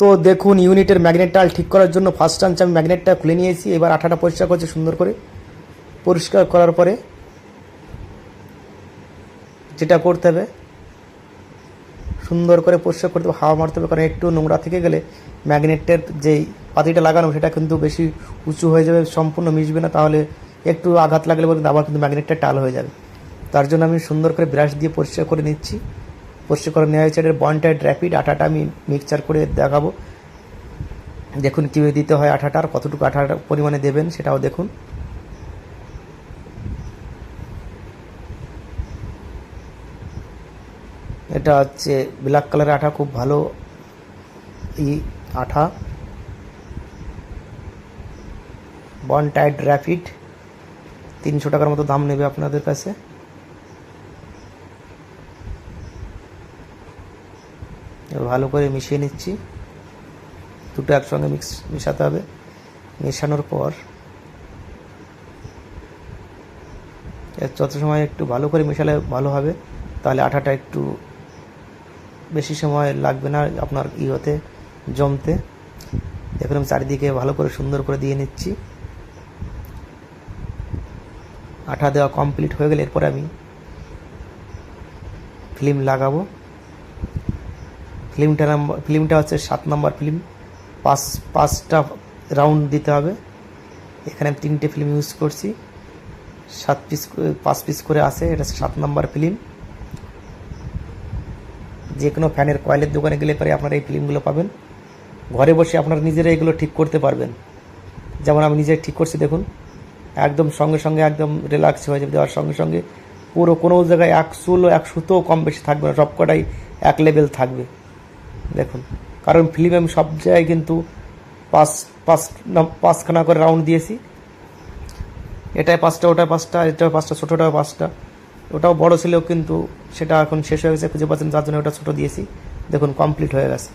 তো দেখুন ইউনিটের ম্যাগনেটটা ঠিক করার জন্য ফার্স্ট টাইম আমি ম্যাগনেটটা খুলে নিয়েছি। এবার আঠাটা পরিষ্কার করছি সুন্দর করে। পরিষ্কার করার পরে যেটা করতে হবে, সুন্দর করে পরিষ্কার করতে হবে, হাওয়া মারতে হবে, কারণ একটু নোংরা থেকে গেলে ম্যাগনেটের যেই পাতিটা লাগানো সেটা কিন্তু বেশি উঁচু হয়ে যাবে, সম্পূর্ণ মিশবে না, তাহলে একটু আঘাত লাগলে পর্যন্ত আবার কিন্তু ম্যাগনেটটা টাল হয়ে যাবে। তার জন্য আমি সুন্দর করে ব্রাশ দিয়ে পরিষ্কার করে নিচ্ছি। পরিষ্কার করে নেওয়া হয়েছে। এটার বন্ডটাইড র্যাপিড আঠাটা আমি মিক্সচার করে দেখাবো। দেখুন কীভাবে দিতে হয় আঠাটা, আর কতটুকু আঠাটা পরিমাণে দেবেন সেটাও দেখুন। এটা হচ্ছে ব্ল্যাক কালারের আঠা, খুব ভালো আঠা, বন্ডটাইড র্যাপিড। 300 টাকার মতো দাম নেবে আপনাদের কাছে। ভালো করে মিশিয়ে নিচ্ছি, দুটো একসঙ্গে মেশাতে হবে। মেশানোর পর যত সময় একটু ভালো করে মেশালে ভালো হবে, তাহলে আঠাটা একটু বেশি সময় লাগবে না আপনার হতে জমতে। দেখুন আমি চারিদিকে ভালো করে সুন্দর করে দিয়ে নিচ্ছি। আঠা দেওয়া কমপ্লিট হয়ে গেলে এরপরে আমি ফিল্ম লাগাবো। ফিল্মটা হচ্ছে 7 নম্বর ফিল্ম। পাঁচটা রাউন্ড দিতে হবে। এখানে আমি 3টে ফিল্ম ইউজ করছি, 5 পিস করে আসে। এটা 7 নম্বর ফিল্ম। যে কোনো ফ্যানের কয়েলের দোকানে গেলে পরে আপনারা এই ফিল্মগুলো পাবেন। ঘরে বসে আপনারা নিজেরা এগুলো ঠিক করতে পারবেন। যেমন আমি নিজে ঠিক করছি, দেখুন একদম সঙ্গে সঙ্গে একদম রিল্যাক্স হয়ে যাবে। দেওয়ার সঙ্গে সঙ্গে পুরো কোনো জায়গায় এক সুতো কম বেশি থাকবে না, সবকটাই এক লেভেল থাকবে। দেখুন, কারণ ফিল্ম আমি সব জায়গায় কিন্তু পাঁচখানা করে রাউন্ড দিয়েছি। এটায় 5টা, ওটায় 5টা, এটাও 5টা, ছোটোটাও 5টা। ওটাও বড় ছিল কিন্তু সেটা এখন শেষ হয়ে গেছে, খুঁজে পাচ্ছেন, যার জন্য ওটা ছোটো দিয়েছি। দেখুন কমপ্লিট হয়ে গেছে।